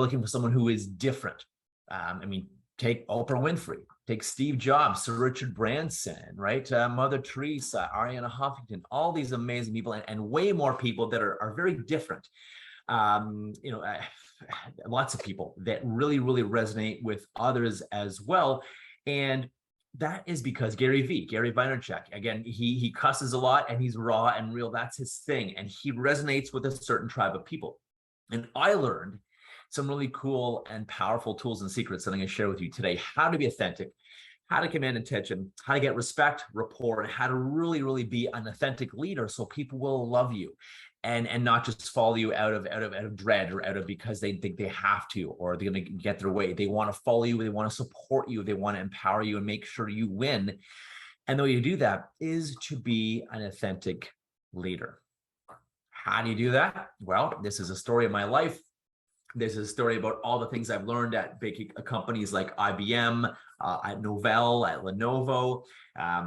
looking for someone who is different. I mean, take Oprah Winfrey, take Steve Jobs, Sir Richard Branson, right? Mother Teresa, Ariana Huffington, all these amazing people, and way more people that are very different. Lots of people that really, really resonate with others as well. And that is because Gary Vaynerchuk, again, he cusses a lot and he's raw and real. That's his thing. And he resonates with a certain tribe of people. And I learned some really cool and powerful tools and secrets that I'm going to share with you today. How to be authentic, how to command attention, how to get respect, rapport, and how to really, really be an authentic leader so people will love you and not just follow you out of dread or out of because they think they have to or they're going to get their way. They want to follow you. They want to support you. They want to empower you and make sure you win. And the way you do that is to be an authentic leader. How do you do that? Well, this is a story of my life. This is a story about all the things I've learned at big companies like IBM, at Novell, at Lenovo,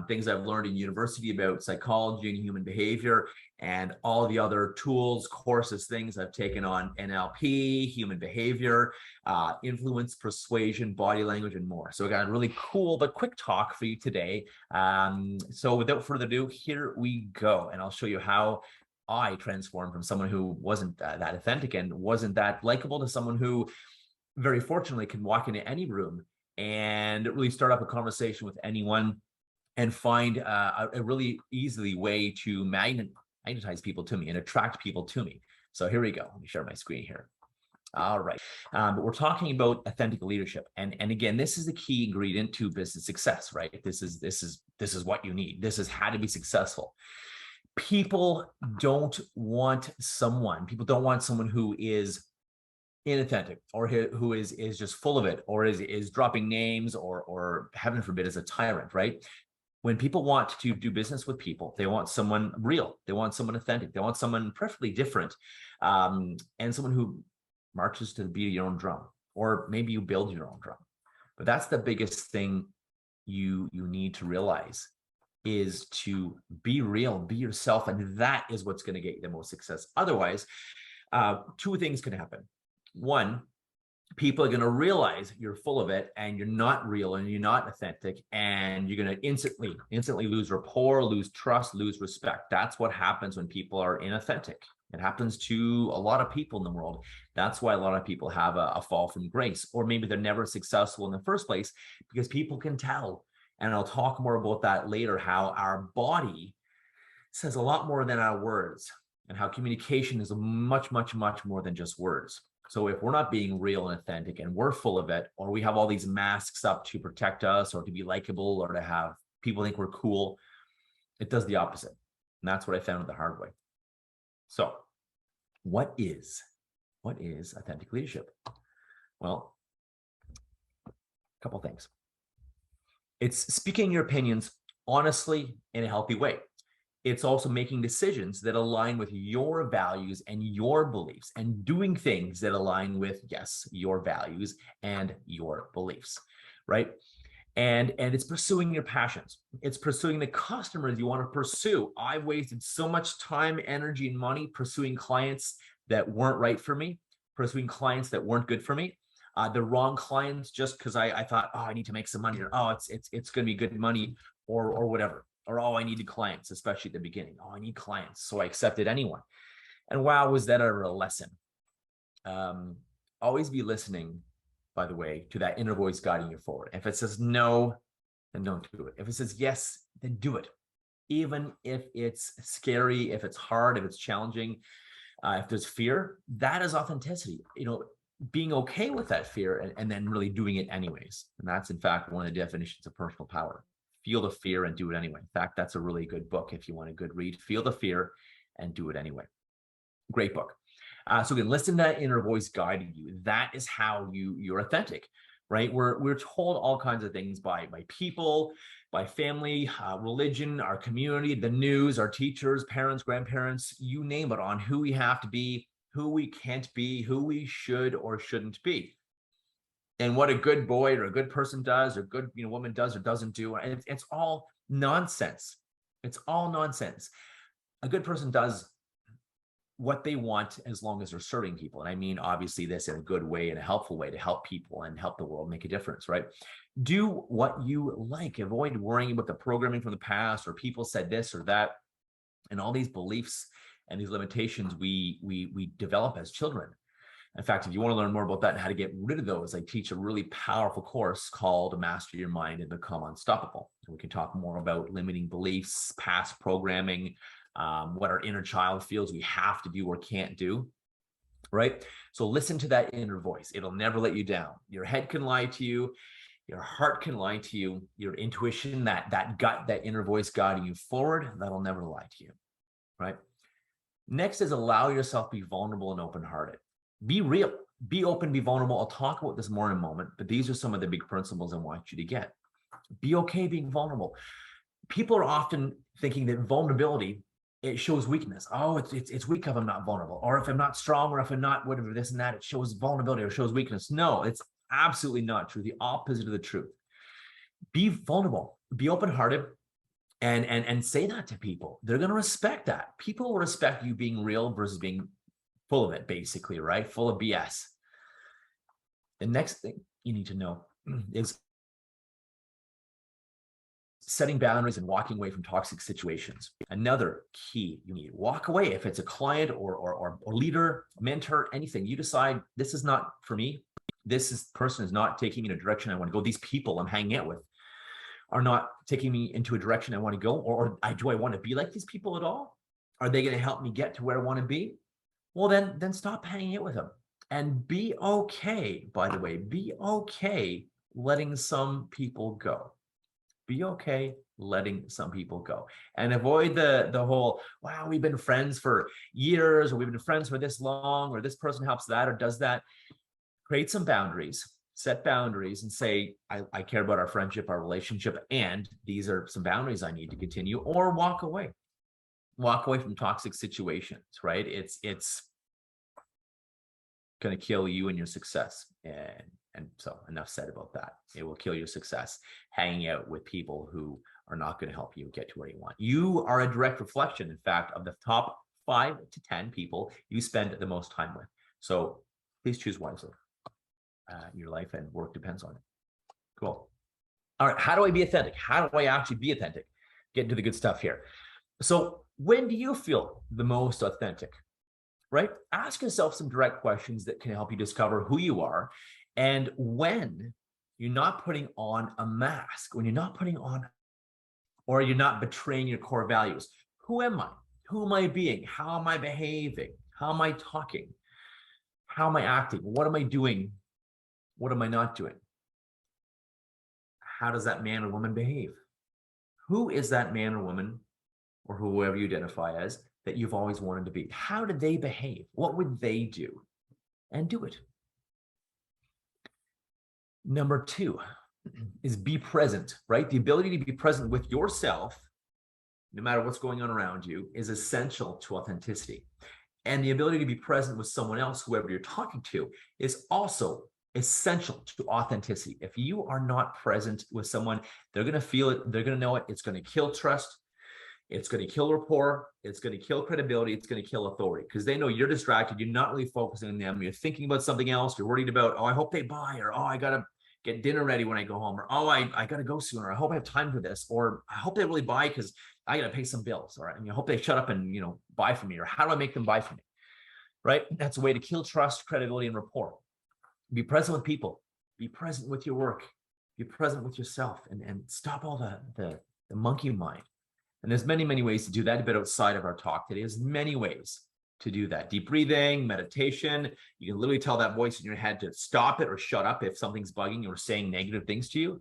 things I've learned in university about psychology and human behavior, and all the other tools, courses, things I've taken on NLP, human behavior, influence, persuasion, body language, and more. So I got a really cool but quick talk for you today. So without further ado, here we go. And I'll show you how I transformed from someone who wasn't that authentic and wasn't that likable to someone who very fortunately can walk into any room and really start up a conversation with anyone and find a really easily way to magnetize people to me and attract people to me. So here we go. Let me share my screen here. All right. But we're talking about authentic leadership. And again, this is the key ingredient to business success, right? This is what you need. This is how to be successful. People don't want someone who is inauthentic or who is just full of it or is dropping names or heaven forbid is a tyrant, right? When people want to do business with people, they want someone real, they want someone authentic, they want someone perfectly different, and someone who marches to the beat of your own drum, or maybe you build your own drum. But that's the biggest thing you need to realize, is to be real, be yourself, and that is what's going to get you the most success. Otherwise, two things can happen. One, people are going to realize you're full of it and you're not real and you're not authentic, and you're going to instantly lose rapport, lose trust, lose respect. That's what happens when people are inauthentic. It happens to a lot of people in the world. That's why a lot of people have a fall from grace, or maybe they're never successful in the first place, because people can tell. And I'll talk more about that later, how our body says a lot more than our words, and how communication is much, much, much more than just words. So if we're not being real and authentic and we're full of it, or we have all these masks up to protect us or to be likable or to have people think we're cool, it does the opposite. And that's what I found the hard way. So what is authentic leadership? Well, a couple of things. It's speaking your opinions honestly in a healthy way. It's also making decisions that align with your values and your beliefs, and doing things that align with, yes, your values and your beliefs, right? And it's pursuing your passions. It's pursuing the customers you want to pursue. I wasted so much time, energy, and money pursuing clients that weren't right for me, pursuing clients that weren't good for me. The wrong clients just because I thought, oh, I need to make some money, or oh, it's going to be good money, or whatever, or oh, I needed clients, especially at the beginning. Oh, I need clients, so I accepted anyone. And wow, was that ever a lesson? Always be listening, by the way, to that inner voice guiding you forward. If it says no, then don't do it. If it says yes, then do it, even if it's scary, if it's hard, if it's challenging, if there's fear. That is authenticity. Being okay with that fear and then really doing it anyways. And that's, in fact, one of the definitions of personal power. Feel the fear and do it anyway. In fact, that's a really good book if you want a good read. Feel the fear and do it anyway. Great book. So again, listen to that inner voice guiding you. That is how you're authentic, right? We're told all kinds of things by people, by family, religion, our community, the news, our teachers, parents, grandparents, you name it, on who we have to be, who we can't be, who we should or shouldn't be, and what a good boy or a good person does, or good woman does or doesn't do. And it's all nonsense. It's all nonsense. A good person does what they want as long as they're serving people. And I mean, obviously this in a good way, in a helpful way to help people and help the world make a difference, right? Do what you like. Avoid worrying about the programming from the past or people said this or that and all these beliefs and these limitations we develop as children. In fact, if you want to learn more about that and how to get rid of those, I teach a really powerful course called Master Your Mind and Become Unstoppable. And we can talk more about limiting beliefs, past programming, what our inner child feels we have to do or can't do, right? So listen to that inner voice. It'll never let you down. Your head can lie to you. Your heart can lie to you. Your intuition, that gut, that inner voice guiding you forward, that'll never lie to you, right? Next is allow yourself to be vulnerable and open-hearted. Be real, be open, be vulnerable. I'll talk about this more in a moment, but these are some of the big principles I want you to get. Be okay being vulnerable. People are often thinking that vulnerability, it shows weakness. Oh, it's weak if I'm not vulnerable, or if I'm not strong, or if I'm not whatever this and that, it shows vulnerability or shows weakness. No, it's absolutely not true. The opposite of the truth. Be vulnerable, be open-hearted, and say that to people. They're going to respect that. People will respect you being real versus being full of it, basically, right? Full of BS. The next thing you need to know is setting boundaries and walking away from toxic situations. Another key you need. Walk away. If it's a client or leader, mentor, anything, you decide this is not for me. This person is not taking me in a direction I want to go. These people I'm hanging out with are not taking me into a direction I want to go. Or do I want to be like these people at all? Are they going to help me get to where I want to be? Well, then stop hanging out with them. And be okay, by the way, be okay letting some people go. Be okay letting some people go, and avoid the whole, wow, we've been friends for years, or we've been friends for this long, or this person helps that or does that. Create some boundaries, set boundaries, and say, I care about our friendship, our relationship, and these are some boundaries I need to continue, or walk away from toxic situations, right? It's going to kill you and your success. And so enough said about that. It will kill your success hanging out with people who are not going to help you get to where you want. You are a direct reflection, in fact, of the top 5 to 10 people you spend the most time with. So please choose wisely. Your life and work depends on it. Cool. All right. How do I be authentic? How do I actually be authentic? Get into the good stuff here. So when do you feel the most authentic? Right? Ask yourself some direct questions that can help you discover who you are. And when you're not putting on a mask, when you're not putting on, or you're not betraying your core values. Who am I? Who am I being? How am I behaving? How am I talking? How am I acting? What am I doing? What am I not doing? How does that man or woman behave? Who is that man or woman, or whoever you identify as, that you've always wanted to be? How do they behave? What would they do? And do it. Number 2 is be present, right? The ability to be present with yourself, no matter what's going on around you, is essential to authenticity. And the ability to be present with someone else, whoever you're talking to, is also essential to authenticity. If you are not present with someone, they're going to feel it, they're going to know it, it's going to kill trust. It's going to kill rapport. It's going to kill credibility. It's going to kill authority, because they know you're distracted. You're not really focusing on them. You're thinking about something else. You're worried about, oh, I hope they buy, or, oh, I got to get dinner ready when I go home, or, oh, I got to go sooner. I hope I have time for this, or I hope they really buy because I got to pay some bills. All right. And I hope they shut up and, buy from me, or how do I make them buy from me? Right. That's a way to kill trust, credibility, and rapport. Be present with people. Be present with your work. Be present with yourself, and stop all the monkey mind. And there's many, many ways to do that, a bit outside of our talk today. There's many ways to do that. Deep breathing, meditation. You can literally tell that voice in your head to stop it or shut up if something's bugging or saying negative things to you.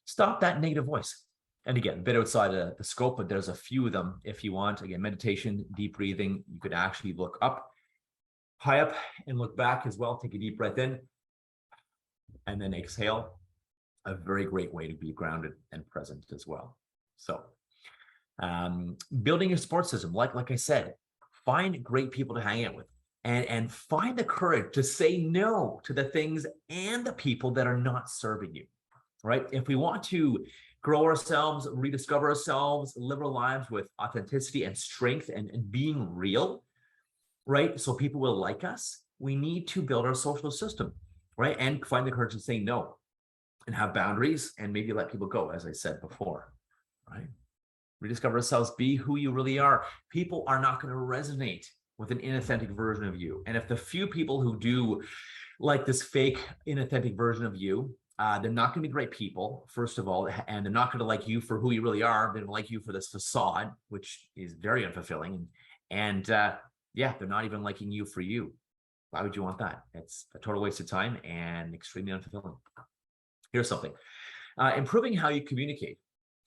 Stop that negative voice. And again, a bit outside of the scope, but there's a few of them if you want. Again, meditation, deep breathing. You could actually look up, high up, and look back as well. Take a deep breath in and then exhale. A very great way to be grounded and present as well. So building your support system, like I said, find great people to hang out with, and find the courage to say no to the things and the people that are not serving you, right? If we want to grow ourselves, rediscover ourselves, live our lives with authenticity and strength and being real, right? So people will like us. We need to build our social system, right? And find the courage to say no and have boundaries and maybe let people go, as I said before, right? Rediscover ourselves, be who you really are. People are not going to resonate with an inauthentic version of you. And if the few people who do like this fake, inauthentic version of you, they're not going to be great people, first of all, and they're not going to like you for who you really are. They're going to like you for this facade, which is very unfulfilling. And yeah, they're not even liking you for you. Why would you want that? It's a total waste of time and extremely unfulfilling. Here's something. Improving how you communicate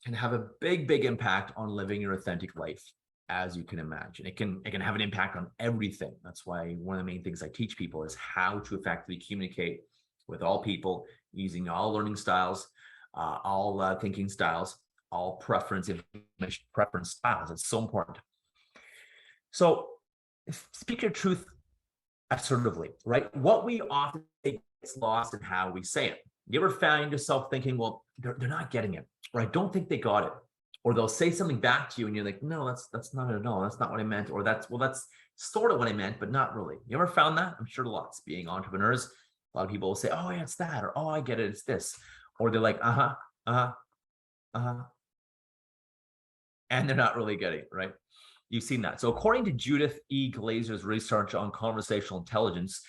can have a big, big impact on living your authentic life, as you can imagine. It can have an impact on everything. That's why one of the main things I teach people is how to effectively communicate with all people using all learning styles, all thinking styles, all preference styles. It's so important. So speak your truth assertively, right? What we often think gets lost in how we say it. You ever found yourself thinking, well, they're not getting it, or I don't think they got it, or they'll say something back to you and you're like, no, that's not it at all. That's not what I meant. Or that's sort of what I meant, but not really. You ever found that? I'm sure lots. Being entrepreneurs, a lot of people will say, oh yeah, it's that, or oh, I get it, it's this. Or they're like, and they're not really getting it, right? You've seen that. So according to Judith E. Glazer's research on conversational intelligence,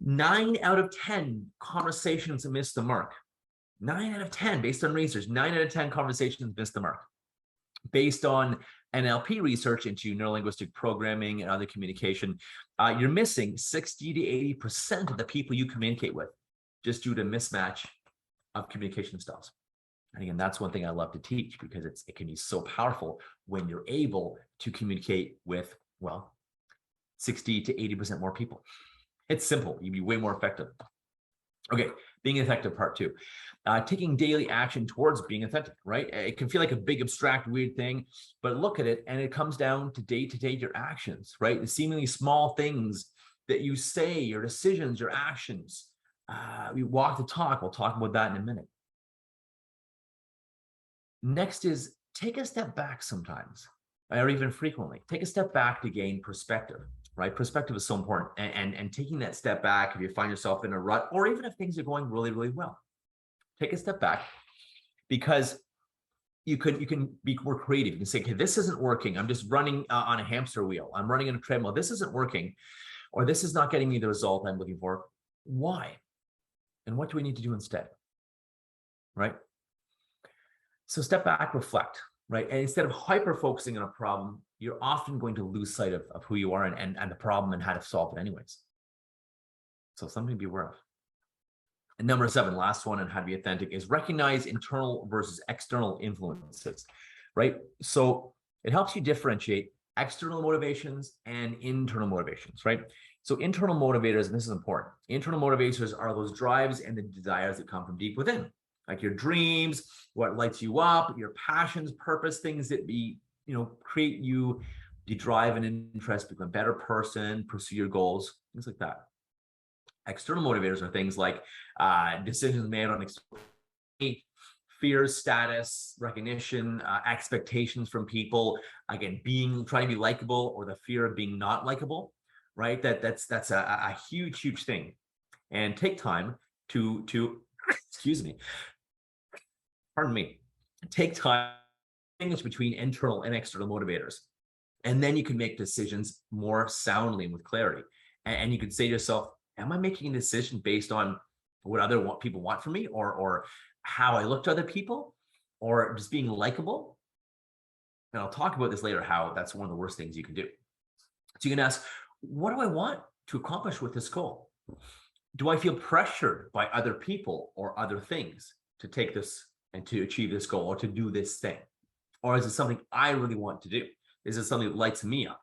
9 out of 10 conversations miss the mark. 9 out of 10, based on research, 9 out of 10 conversations miss the mark. Based on NLP research into neurolinguistic programming and other communication, you're missing 60 to 80% of the people you communicate with just due to mismatch of communication styles. And again, that's one thing I love to teach because it can be so powerful when you're able to communicate with, well, 60 to 80% more people. It's simple. You'd be way more effective. Okay, being effective, part 2. Taking daily action towards being authentic, right? It can feel like a big, abstract, weird thing, but look at it and it comes down to day-to-day your actions, right? The seemingly small things that you say, your decisions, your actions. We walk the talk. We'll talk about that in a minute. Next is take a step back sometimes, or even frequently. Take a step back to gain perspective, right? Perspective is so important. And taking that step back, if you find yourself in a rut, or even if things are going really, really well, take a step back because you can be more creative. You can say, okay, this isn't working. I'm just running on a hamster wheel. I'm running on a treadmill. This isn't working, or this is not getting me the result I'm looking for. Why? And what do we need to do instead? Right? So step back, reflect, right? And instead of hyper-focusing on a problem, you're often going to lose sight of who you are and the problem and how to solve it anyways. So something to be aware of. And number 7, last one on how to be authentic, is recognize internal versus external influences, right? So it helps you differentiate external motivations and internal motivations, right? So internal motivators, and this is important, internal motivators are those drives and the desires that come from deep within, like your dreams, what lights you up, your passions, purpose, things that create you, you drive an interest, become a better person, pursue your goals, things like that. External motivators are things like decisions made on fears, status, recognition, expectations from people. Again, trying to be likable, or the fear of being not likable, right? That's a huge, huge thing. And take time to excuse me, pardon me, take time to distinguish between internal and external motivators. And then you can make decisions more soundly and with clarity. And you can say to yourself, am I making a decision based on what other people want from me, or how I look to other people, or just being likable? And I'll talk about this later, how that's one of the worst things you can do. So you can ask, what do I want to accomplish with this goal? Do I feel pressured by other people or other things to take this and to achieve this goal or to do this thing? Or is it something I really want to do? Is it something that lights me up?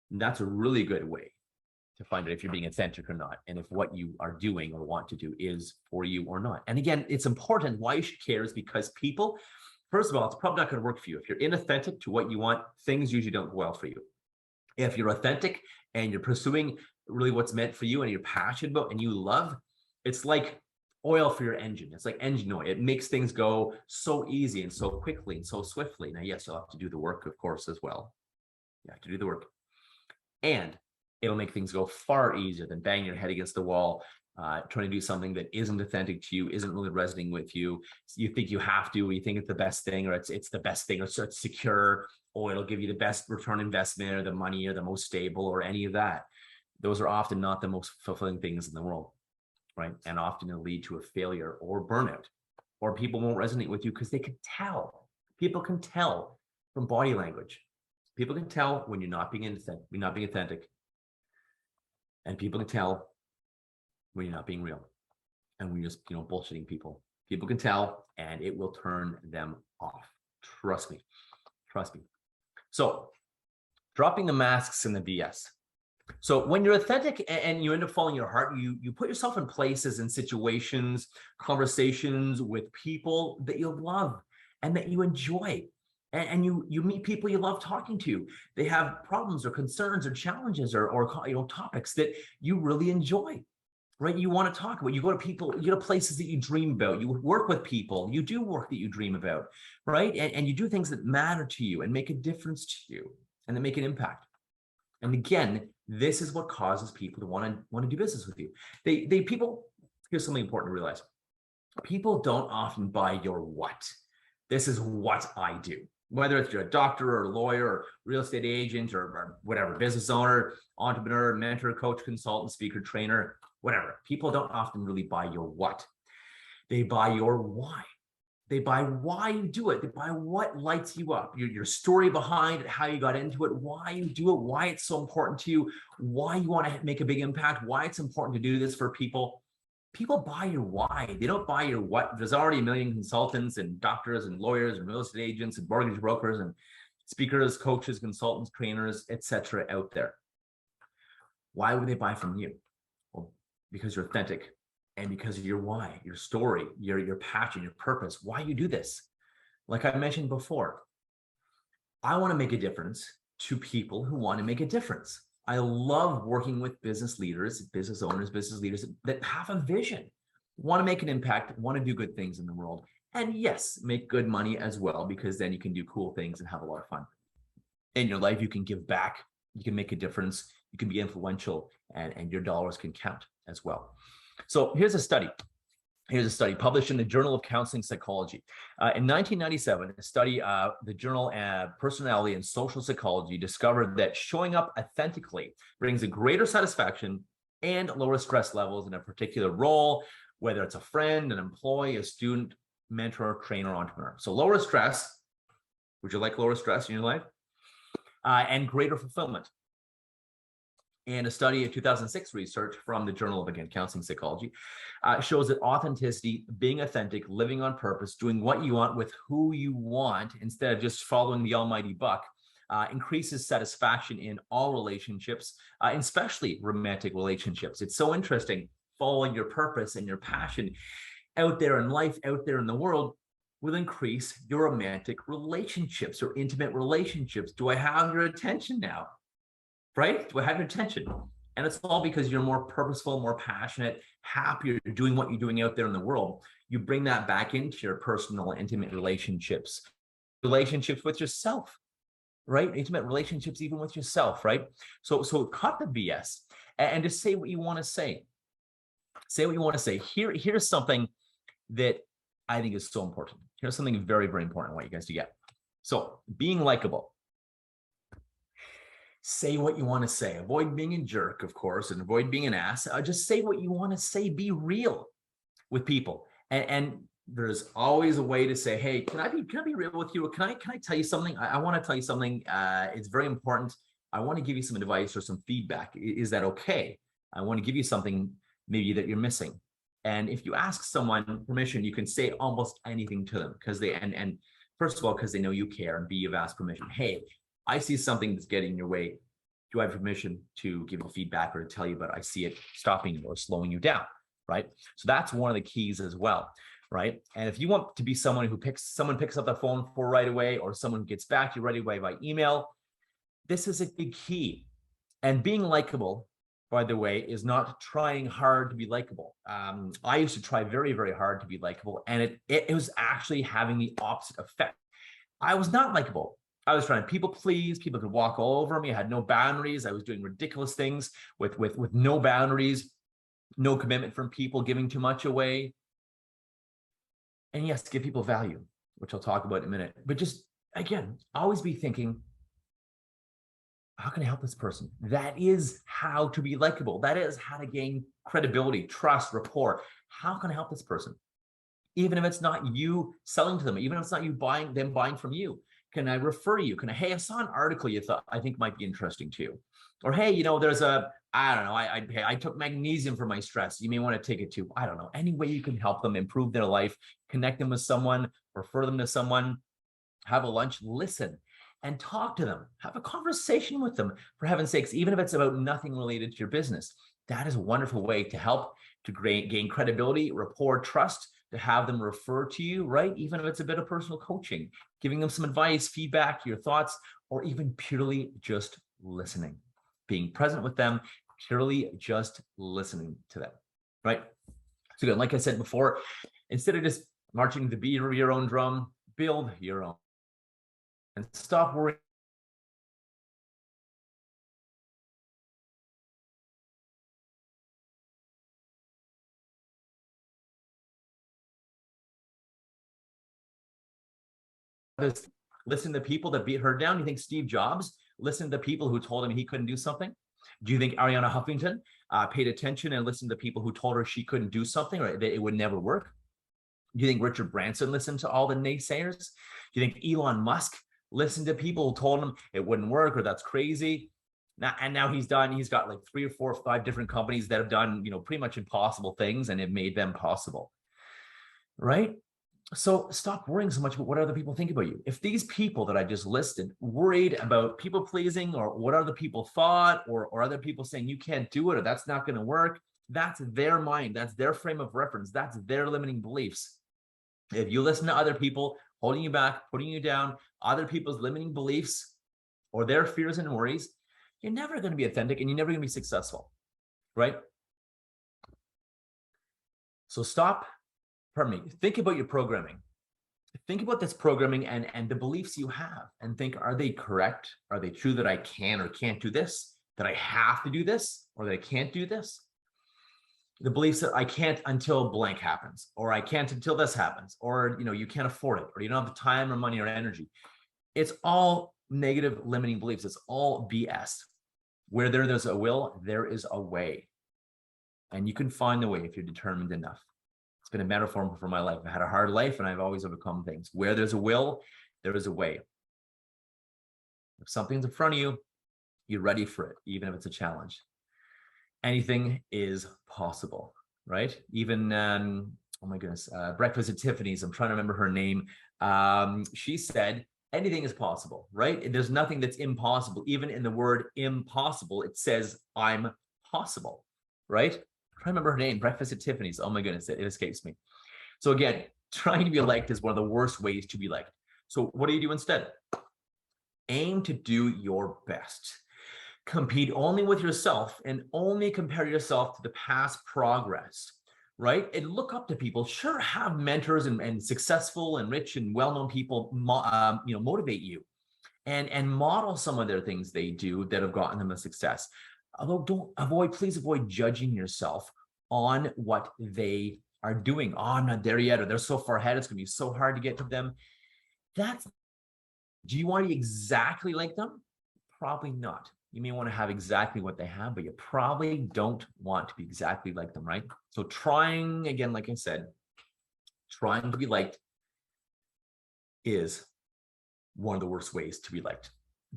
And that's a really good way to find out if you're being authentic or not, and if what you are doing or want to do is for you or not. And again, it's important. Why you should care is because people, first of all, it's probably not going to work for you. If you're inauthentic to what you want, things usually don't go well for you. If you're authentic and you're pursuing really what's meant for you and you're passionate about and you love, it's like oil for your engine. It's like engine oil. It makes things go so easy and so quickly and so swiftly. Now, yes, you'll have to do the work, of course, as well. You have to do the work. And It'll make things go far easier than banging your head against the wall, trying to do something that isn't authentic to you, isn't really resonating with you. You think you have to, or you think it's the best thing, or it's the best thing, or it's secure, or it'll give you the best return investment, or the money, or the most stable, or any of that. Those are often not the most fulfilling things in the world, right? And often it'll lead to a failure or burnout, or people won't resonate with you because they can tell. People can tell from body language. People can tell when you're not being authentic. And people can tell when you're not being real, and when you're just, bullshitting people. People can tell, and it will turn them off. Trust me. So, dropping the masks and the BS. So when you're authentic and you end up following your heart, you put yourself in places and situations, conversations with people that you love and that you enjoy. And you meet people you love talking to. They have problems or concerns or challenges or topics that you really enjoy, right? You want to talk about. You go to people, you go to places that you dream about. You work with people. You do work that you dream about, right? And you do things that matter to you and make a difference to you and that make an impact. And again, this is what causes people to want to do business with you. Here's something important to realize. People don't often buy your what. This is what I do. Whether it's you're a doctor or a lawyer or real estate agent or whatever, business owner, entrepreneur, mentor, coach, consultant, speaker, trainer, whatever. People don't often really buy your what. They buy your why. They buy why you do it. They buy what lights you up, your story behind it, how you got into it, why you do it, why it's so important to you, why you want to make a big impact, why it's important to do this for people. People buy your why. They don't buy your what. There's already a million consultants and doctors and lawyers and real estate agents and mortgage brokers and speakers, coaches, consultants, trainers, etc. out there. Why would they buy from you? Well, because you're authentic. And because of your why, your story, your passion, your purpose, why you do this. Like I mentioned before, I want to make a difference to people who want to make a difference. I love working with business leaders, business owners, business leaders that have a vision, want to make an impact, want to do good things in the world. And yes, make good money as well, because then you can do cool things and have a lot of fun. In your life, you can give back, you can make a difference, you can be influential, and your dollars can count as well. So here's a study. Here's a study published in the Journal of Counseling Psychology. In 1997, a study, the journal Personality and Social Psychology discovered that showing up authentically brings a greater satisfaction and lower stress levels in a particular role, whether it's a friend, an employee, a student, mentor, trainer, entrepreneur. So lower stress. Would you like lower stress in your life? And greater fulfillment. And a study of 2006 research from the Journal of, again, Counseling Psychology shows that authenticity, being authentic, living on purpose, doing what you want with who you want instead of just following the almighty buck, increases satisfaction in all relationships, especially romantic relationships. It's so interesting. Following your purpose and your passion out there in life, out there in the world, will increase your romantic relationships or intimate relationships. Do I have your attention now? Right? Do I have your attention? And it's all because you're more purposeful, more passionate, happier doing what you're doing out there in the world. You bring that back into your personal, intimate relationships with yourself, right? Intimate relationships, even with yourself, right? So cut the BS and just say what you want to say. Say what you want to say. Here's something that I think is so important. Here's something very, very important I want you guys to get. So being likable. Say what you want to say. Avoid being a jerk, of course, and avoid being an ass. Just say what you want to say. Be real with people. And there's always a way to say, hey, can I be real with you? Or can I tell you something? I want to tell you something. It's very important. I want to give you some advice or some feedback. Is that okay? I want to give you something maybe that you're missing. And if you ask someone permission, you can say almost anything to them because and first of all, because they know you care, and B, you've asked permission. Hey, I see something that's getting in your way. Do I have permission to give you feedback or to tell you, but I see it stopping you or slowing you down, right? So that's one of the keys as well, right? And if you want to be someone who picks up the phone for right away, or someone who gets back to you right away by email, this is a big key. And being likable, by the way, is not trying hard to be likable. I used to try very, very hard to be likable, and it was actually having the opposite effect. I was not likable. I was trying to people please. People could walk all over me. I had no boundaries. I was doing ridiculous things with no boundaries, no commitment from people, giving too much away. And yes, give people value, which I'll talk about in a minute. But just, again, always be thinking, how can I help this person? That is how to be likable. That is how to gain credibility, trust, rapport. How can I help this person? Even if it's not you selling to them, even if it's not you buying from you. Can I refer you? Can I, hey, I saw an article you thought I think might be interesting to you. Or, hey, you know, there's a, I don't know, I took magnesium for my stress. You may want to take it too. I don't know. Any way you can help them improve their life, connect them with someone, refer them to someone, have a lunch, listen, and talk to them. Have a conversation with them, for heaven's sakes, even if it's about nothing related to your business. That is a wonderful way to help to gain credibility, rapport, trust, to have them refer to you, right? Even if it's a bit of personal coaching, giving them some advice, feedback, your thoughts, or even purely just listening, being present with them, purely just listening to them, right? So good, like I said before, instead of just marching to the beat of your own drum, build your own. And stop worrying this. Listen to people that beat her down. You think Steve Jobs listened to people who told him he couldn't do something? Do you think Ariana Huffington paid attention and listened to people who told her she couldn't do something or that it would never work? Do you think Richard Branson listened to all the naysayers? Do you think Elon Musk listened to people who told him it wouldn't work or that's crazy? Now he's got like 3 or 4 or 5 different companies that have done, you know, pretty much impossible things and it made them possible, right? So stop worrying so much about what other people think about you. If these people that I just listed worried about people pleasing or what other people thought or other people saying you can't do it or that's not going to work, that's their mind. That's their frame of reference. That's their limiting beliefs. If you listen to other people holding you back, putting you down, other people's limiting beliefs or their fears and worries, you're never going to be authentic and you're never going to be successful, right? So think about your programming. Think about this programming and the beliefs you have and think, are they correct? Are they true that I can or can't do this? That I have to do this or that I can't do this? The beliefs that I can't until blank happens, or I can't until this happens, or, you know, you can't afford it, or you don't have the time or money or energy. It's all negative limiting beliefs. It's all BS. Where there's a will, there is a way. And you can find the way if you're determined enough. It's been a metaphor for my life. I had a hard life and I've always overcome things. Where there's a will, there is a way. If something's in front of you, you're ready for it, even if it's a challenge. Anything is possible, right? Even, oh my goodness, Breakfast at Tiffany's, I'm trying to remember her name. She said, anything is possible, right? There's nothing that's impossible. Even in the word impossible, it says I'm possible, right? I remember her name, Breakfast at Tiffany's. Oh my goodness, it escapes me. So again, trying to be liked is one of the worst ways to be liked. So what do you do instead? Aim to do your best. Compete only with yourself and only compare yourself to the past progress, right? And look up to people. Sure, have mentors and successful and rich and well-known people, motivate you and model some of their things they do that have gotten them a success. Although please avoid judging yourself on what they are doing. Oh, I'm not there yet, or they're so far ahead, it's going to be so hard to get to them. Do you want to be exactly like them? Probably not. You may want to have exactly what they have, but you probably don't want to be exactly like them, right? So trying, again, like I said, trying to be liked is one of the worst ways to be liked.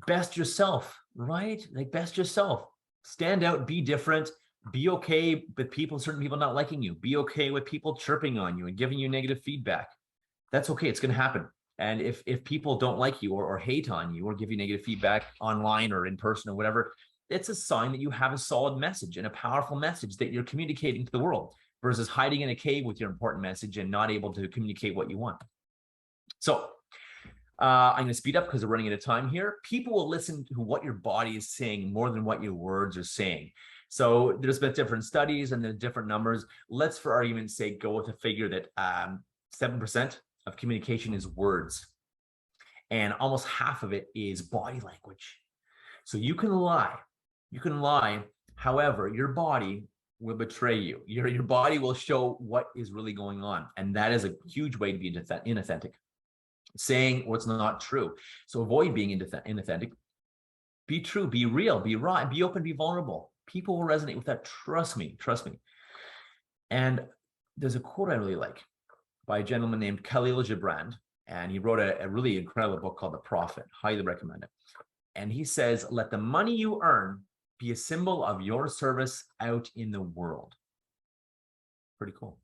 Best yourself, right? Like best yourself. Stand out, be different, be okay with certain people not liking you. Be okay with people chirping on you and giving you negative feedback. That's okay. It's going to happen. And if people don't like you or hate on you or give you negative feedback online or in person or whatever, it's a sign that you have a solid message and a powerful message that you're communicating to the world versus hiding in a cave with your important message and not able to communicate what you want. So I'm going to speed up because we're running out of time here. People will listen to what your body is saying more than what your words are saying. So there's been different studies and the different numbers. Let's, for argument's sake, go with a figure that 7% of communication is words. And almost half of it is body language. So you can lie. You can lie. However, your body will betray you. Your body will show what is really going on. And that is a huge way to be inauthentic. Saying what's not true. So avoid being inauthentic. Be true, be real, be raw, be open, be vulnerable. People will resonate with that. Trust me, trust me. And there's a quote I really like by a gentleman named Khalil Gibran, and he wrote a really incredible book called The Prophet. Highly recommend it. And he says, let the money you earn be a symbol of your service out in the world. Pretty cool.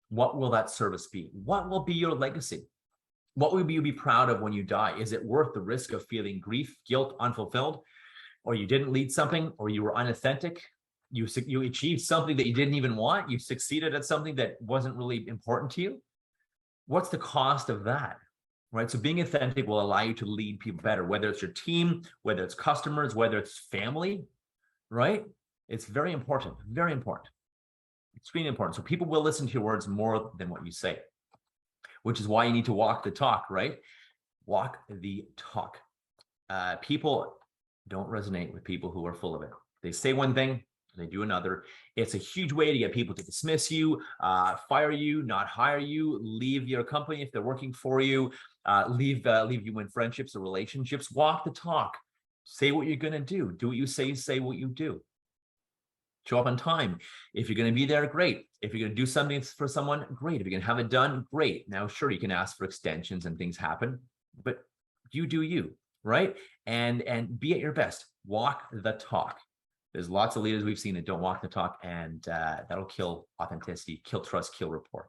What will that service be? What will be your legacy? What will you be proud of when you die? Is it worth the risk of feeling grief, guilt, unfulfilled, or you didn't lead something, or you were unauthentic? You achieved something that you didn't even want. You succeeded at something that wasn't really important to you. What's the cost of that? Right? So being authentic will allow you to lead people better, whether it's your team, whether it's customers, whether it's family, right? It's very important, extremely important. So people will listen to your words more than what you say, which is why you need to walk the talk, right? Walk the talk. People don't resonate with people who are full of it. They say one thing, they do another. It's a huge way to get people to dismiss you, fire you, not hire you, leave your company if they're working for you, leave you in friendships or relationships. Walk the talk. Say what you're going to do. Do what you say what you do. Show up on time. If you're going to be there, great. If you're going to do something for someone, great. If you're going to have it done, great. Now, sure, you can ask for extensions and things happen, but you do you, right? And be at your best. Walk the talk. There's lots of leaders we've seen that don't walk the talk, and that'll kill authenticity, kill trust, kill rapport.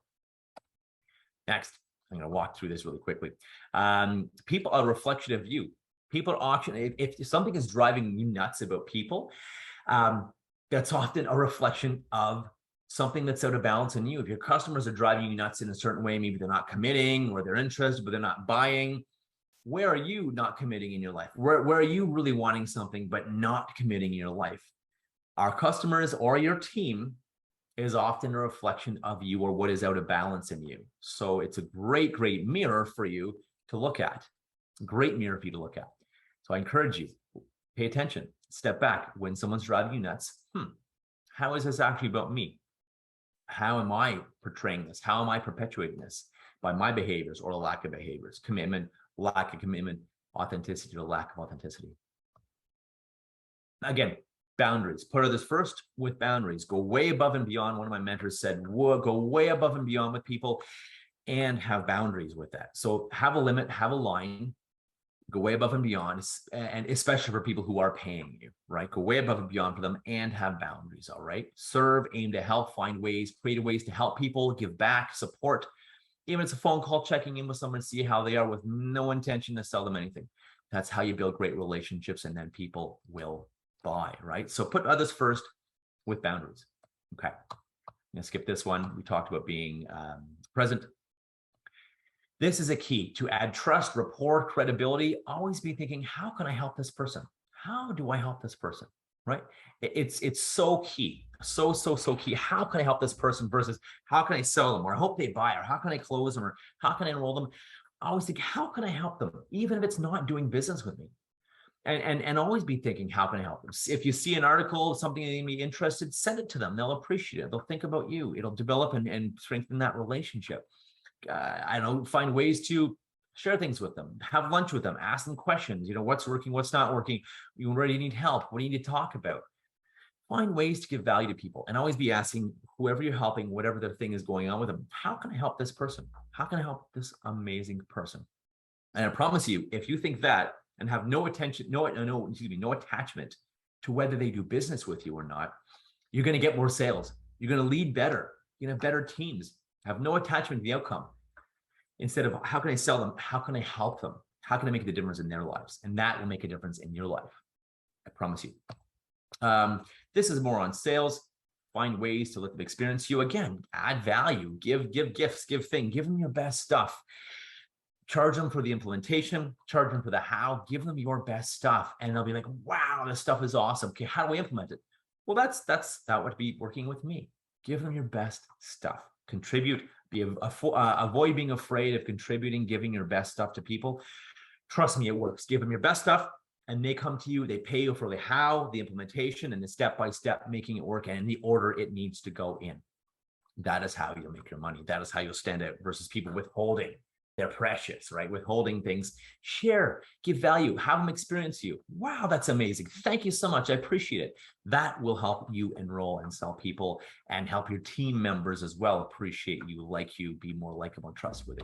Next, I'm going to walk through this really quickly. People are a reflection of you. People are auction. If something is driving you nuts about people, that's often a reflection of something that's out of balance in you. If your customers are driving you nuts in a certain way, maybe they're not committing, or they're interested, but they're not buying. Where are you not committing in your life? Where are you really wanting something, but not committing in your life? Our customers or your team is often a reflection of you or what is out of balance in you. So it's a great, great mirror for you to look at. Great mirror for you to look at. So I encourage you, pay attention, step back. When someone's driving you nuts, how is this actually about me? How am I portraying this? How am I perpetuating this? By my behaviors or lack of behaviors, commitment, lack of commitment, authenticity or lack of authenticity. Again, boundaries. Put others first with boundaries. Go way above and beyond. One of my mentors said, go way above and beyond with people and have boundaries with that. So have a limit, have a line, go way above and beyond, and especially for people who are paying you, right? Go way above and beyond for them and have boundaries, all right? Serve, aim to help, find ways, creative ways to help people, give back, support. Even if it's a phone call, checking in with someone, see how they are with no intention to sell them anything. That's how you build great relationships, and then people will buy, right? So put others first with boundaries. Okay, I'm gonna skip this one. We talked about being present. This is a key to add trust, rapport, credibility. Always be thinking, how can I help this person? How do I help this person, right? It's so key, so key. How can I help this person versus how can I sell them, or I hope they buy, or how can I close them, or how can I enroll them? I always think, how can I help them, even if it's not doing business with me? And always be thinking, how can I help them? If you see an article, something they may be interested, send it to them. They'll appreciate it. They'll think about you. It'll develop and strengthen that relationship. I don't find ways to share things with them, have lunch with them, ask them questions. What's working, what's not working. You already need help. What do you need to talk about? Find ways to give value to people, and always be asking whoever you're helping, whatever their thing is going on with them, how can I help this person? How can I help this amazing person? And I promise you, if you think that and have no attachment to whether they do business with you or not, you're going to get more sales. You're going to lead better. You're going to have better teams. Have no attachment to the outcome. Instead of how can I sell them, how can I help them? How can I make the difference in their lives? And that will make a difference in your life. I promise you. This is more on sales. Find ways to let them experience you. Again, add value, give gifts, give them your best stuff. Charge them for the implementation, charge them for the how, give them your best stuff. And they'll be like, wow, this stuff is awesome. Okay, how do we implement it? Well, that would be working with me. Give them your best stuff. Contribute, avoid being afraid of contributing, giving your best stuff to people. Trust me, it works. Give them your best stuff and they come to you. They pay you for the how, the implementation, and the step-by-step making it work and in the order it needs to go in. That is how you'll make your money. That is how you'll stand out versus people withholding. They're precious, right? Withholding things. Share, give value, have them experience you. Wow, that's amazing. Thank you so much. I appreciate it. That will help you enroll and sell people and help your team members as well appreciate you, like you, be more likable and trustworthy.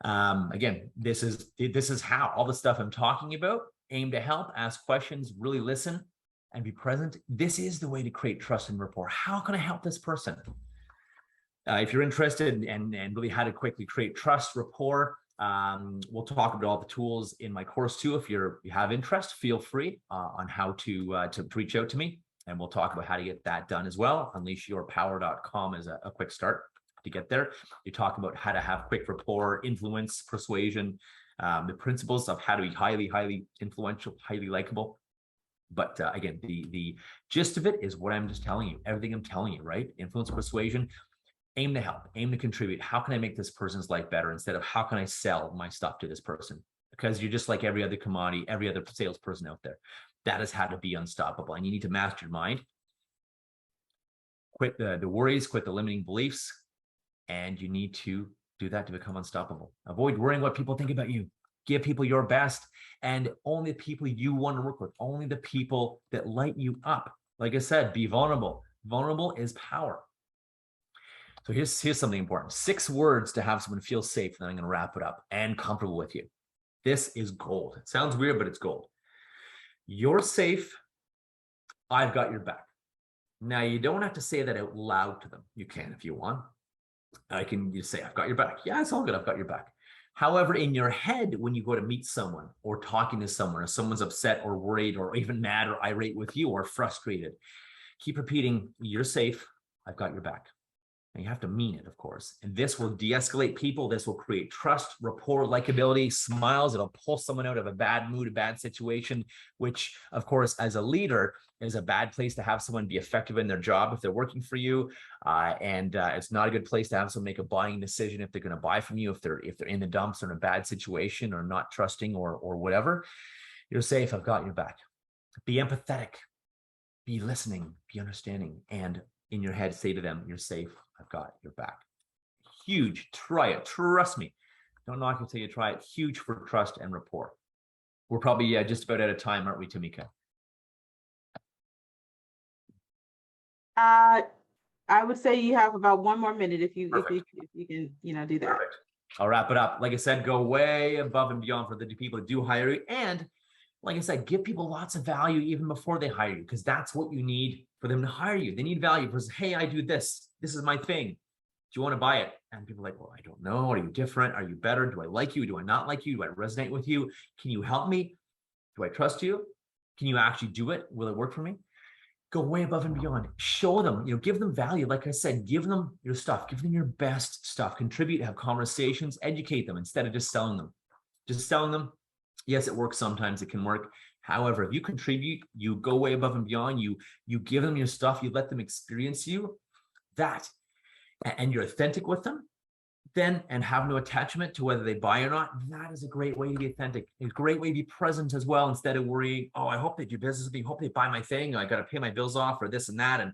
Again, this is how all the stuff I'm talking about, aim to help, ask questions, really listen and be present. This is the way to create trust and rapport. How can I help this person? If you're interested and really how to quickly create trust, rapport, we'll talk about all the tools in my course too. If you have interest, feel free on how to reach out to me, and we'll talk about how to get that done as well. Unleashyourpower.com is a quick start to get there. You talk about how to have quick rapport, influence, persuasion, the principles of how to be highly, highly influential, highly likable. But again, the gist of it is what I'm just telling you, everything I'm telling you, right? Influence, persuasion, aim to help, aim to contribute. How can I make this person's life better instead of how can I sell my stuff to this person? Because you're just like every other commodity, every other salesperson out there. That is how to be unstoppable. And you need to master your mind. Quit the worries, quit the limiting beliefs. And you need to do that to become unstoppable. Avoid worrying what people think about you. Give people your best and only the people you want to work with, only the people that light you up. Like I said, be vulnerable. Vulnerable is power. So here's something important. 6 words to have someone feel safe, and then I'm going to wrap it up, and comfortable with you. This is gold. It sounds weird, but it's gold. You're safe. I've got your back. Now, you don't have to say that out loud to them. You can if you want. You say, I've got your back. Yeah, it's all good. I've got your back. However, in your head, when you go to meet someone or talking to someone, or someone's upset or worried or even mad or irate with you or frustrated, keep repeating, you're safe. I've got your back. And you have to mean it, of course. And this will de-escalate people. This will create trust, rapport, likability, smiles. It'll pull someone out of a bad mood, a bad situation, which, of course, as a leader, is a bad place to have someone be effective in their job if they're working for you. It's not a good place to have someone make a buying decision if they're going to buy from you, if they're in the dumps or in a bad situation or not trusting or whatever. You're safe. I've got your back. Be empathetic. Be listening. Be understanding. And in your head, say to them, you're safe. I've got your back. Huge. Try it. Trust me. Don't knock it until you try it. Huge for trust and rapport. We're probably just about out of time, aren't we, Tamika? I would say you have about 1 more minute if you can, do that. Perfect. I'll wrap it up. Like I said, go way above and beyond for the people that do hire you. And like I said, give people lots of value even before they hire you, because that's what you need for them to hire you. They need value versus, hey, I do this. This is my thing. Do you want to buy it? And people are like, well, I don't know. Are you different? Are you better? Do I like you? Do I not like you? Do I resonate with you? Can you help me? Do I trust you? Can you actually do it? Will it work for me? Go way above and beyond. Show them, give them value. Like I said, give them your stuff. Give them your best stuff. Contribute, have conversations, educate them instead of just selling them. Just selling them. Yes, it works sometimes. It can work. However, if you contribute, you go way above and beyond, you give them your stuff, you let them experience you, and you're authentic with them, then, and have no attachment to whether they buy or not, that is a great way to be authentic. A great way to be present as well, instead of worrying, oh, I hope they do business with me, hope they buy my thing, I got to pay my bills off or this and that and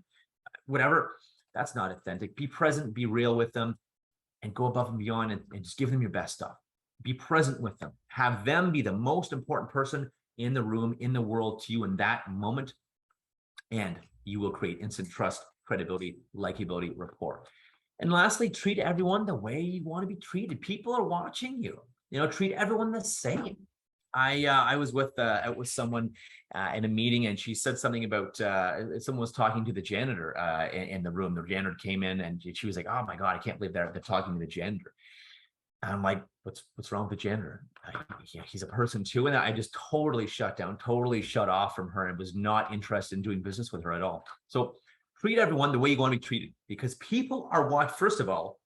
whatever. That's not authentic. Be present, be real with them, and go above and beyond and just give them your best stuff. Be present with them. Have them be the most important person in the room, in the world to you in that moment. And you will create instant trust, credibility, likability, rapport. And lastly, treat everyone the way you want to be treated. People are watching you. Treat everyone the same. I was with someone in a meeting, and she said something about someone was talking to the janitor in the room. The janitor came in, and she was like, "Oh my God, I can't believe they're talking to the janitor." And I'm like, what's wrong with the janitor? He's a person too. And I just totally shut down, totally shut off from her, and was not interested in doing business with her at all. So treat everyone the way you want to be treated, because people are watching. First of all,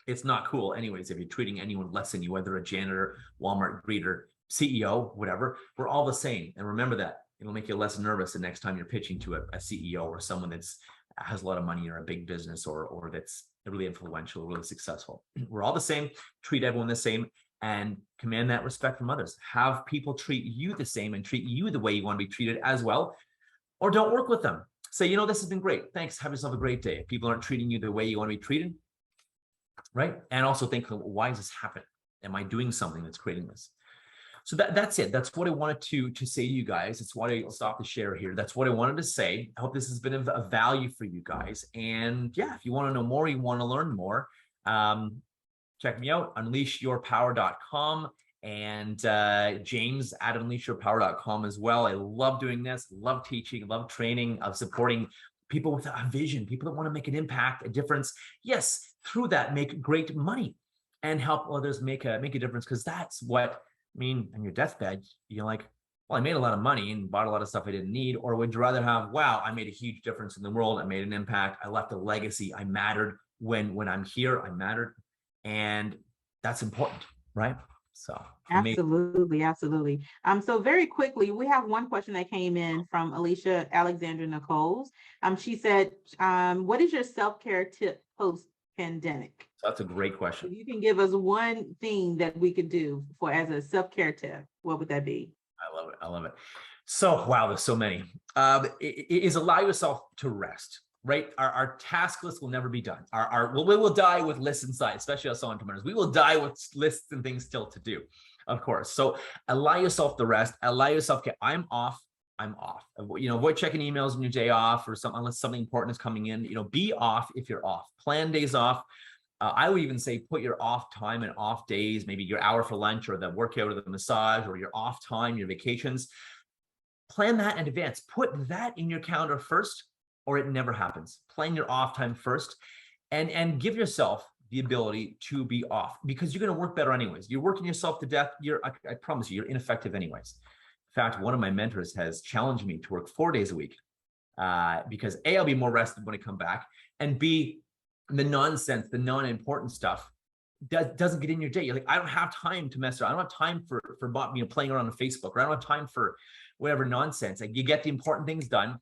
it's not cool anyways if you're treating anyone less than you, whether a janitor, Walmart greeter, CEO, whatever. We're all the same. And remember that. It'll make you less nervous the next time you're pitching to a CEO or someone that's has a lot of money or a big business or that's really influential, really successful. We're all the same. Treat everyone the same. and command that respect from others. Have people treat you the same and treat you the way you want to be treated as well, or don't work with them. Say, you know, this has been great. Thanks. Have yourself a great day. If people aren't treating you the way you want to be treated, right? And also think, why is this happening? Am I doing something that's creating this? So that's it. That's what I wanted to say to you guys. It's why I'll stop the share here. That's what I wanted to say. I hope this has been of value for you guys. And yeah, if you want to know more, you want to learn more, check me out, unleashyourpower.com, and James at unleashyourpower.com as well. I love doing this, love teaching, love training, of supporting people with a vision, people that want to make an impact, a difference. Yes, through that, make great money and help others make a difference, because that's what, I mean, on your deathbed, you're like, well, I made a lot of money and bought a lot of stuff I didn't need. Or would you rather have, wow, I made a huge difference in the world. I made an impact. I left a legacy. I mattered when I'm here. I mattered. And that's important, right? So absolutely, absolutely. So very quickly, we have one question that came in from Alicia Alexandra Nichols. She said, what is your self-care tip post-pandemic? That's a great question. If you can give us one thing that we could do for as a self-care tip, what would that be? I love it. I love it. So, wow, there's so many. Is allow yourself to rest, right? Our task list will never be done. We will die with lists inside, especially us entrepreneurs. We will die with lists and things still to do, of course. So allow yourself the rest. Allow yourself, okay, I'm off. I'm off. You know, avoid checking emails on your day off or something, unless something important is coming in. You know, be off if you're off. Plan days off. I would even say put your off time and off days, maybe your hour for lunch or the workout or the massage or your off time, your vacations. Plan that in advance. Put that in your calendar first, or it never happens. Plan your off time first, and give yourself the ability to be off, because you're going to work better anyways. You're working yourself to death. I promise you, you're ineffective anyways. In fact, one of my mentors has challenged me to work 4 days a week because A, I'll be more rested when I come back, and B, the nonsense, the non-important stuff doesn't get in your day. You're like, I don't have time to mess around. I don't have time for playing around on Facebook, or I don't have time for whatever nonsense. Like, you get the important things done,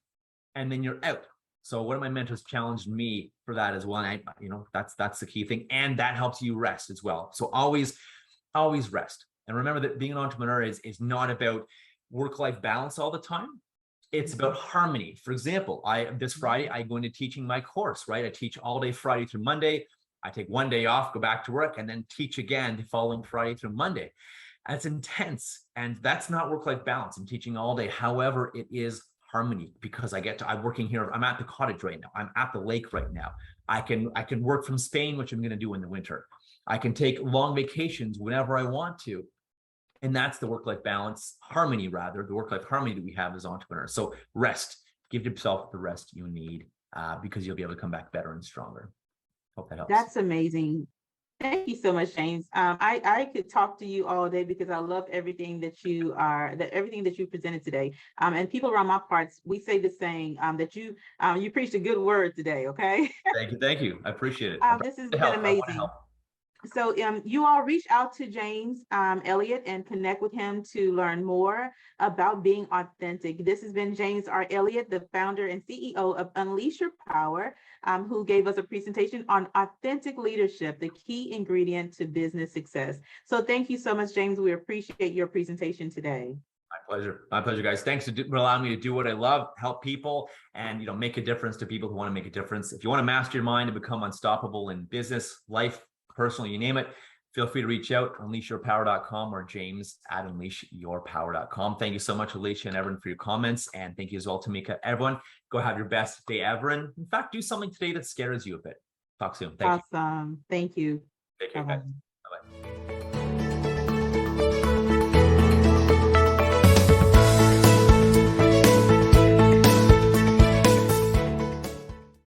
and then you're out. So one of my mentors challenged me for that as well. And that's the key thing. And that helps you rest as well. So always rest. And remember that being an entrepreneur is not about work-life balance all the time. It's about harmony. For example, this Friday, I go into teaching my course, right? I teach all day Friday through Monday. I take one day off, go back to work, and then teach again the following Friday through Monday. That's intense. And that's not work-life balance. I'm teaching all day. However, it is harmony, because I'm working here. I'm at the cottage right now. I'm at the lake right now. I can work from Spain, which I'm going to do in the winter. I can take long vacations whenever I want to. And that's the work-life balance, harmony rather, the work-life harmony that we have as entrepreneurs. So rest, give yourself the rest you need, because you'll be able to come back better and stronger. Hope that helps. That's amazing. Thank you so much, James. I could talk to you all day, because I love everything that you presented today. And people around my parts, we say the saying that you preached a good word today. Okay. Thank you. I appreciate it. This has been amazing. So you all reach out to James Elliot and connect with him to learn more about being authentic. This has been James R. Elliot, the founder and CEO of Unleash Your Power, who gave us a presentation on authentic leadership, the key ingredient to business success. So thank you so much, James. We appreciate your presentation today. My pleasure, guys. Thanks for allowing me to do what I love, help people, and make a difference to people who want to make a difference. If you want to master your mind and become unstoppable in business, life, personal, you name it, feel free to reach out, unleashyourpower.com or James at unleashyourpower.com. Thank you so much, Alicia and everyone, for your comments. And thank you as well, Tamika. Everyone, go have your best day ever. And in fact, do something today that scares you a bit. Talk soon. Thank you. Awesome. Thank you. Take care, guys.